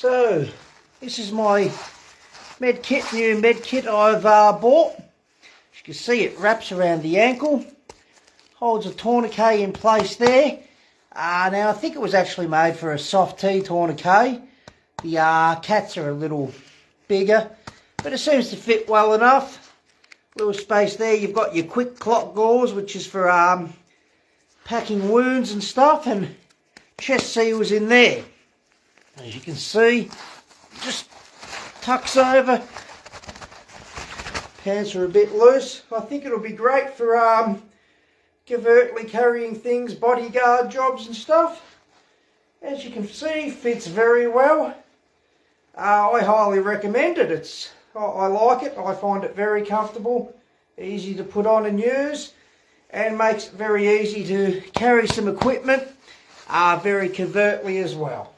So, this is my med kit, new med kit I've bought. As you can see, it wraps around the ankle, holds a tourniquet in place there. Now I think it was actually made for a soft T tourniquet. The cats are a little bigger, but it seems to fit well enough. Little space there. You've got your quick clot gauze, which is for packing wounds and stuff, and chest seals in there. As you can see, just tucks over. Pants are a bit loose. I think it'll be great for covertly carrying things, bodyguard jobs and stuff. As you can see, fits very well. I highly recommend it. I like it. I find it very comfortable, easy to put on and use, and makes it very easy to carry some equipment very covertly as well.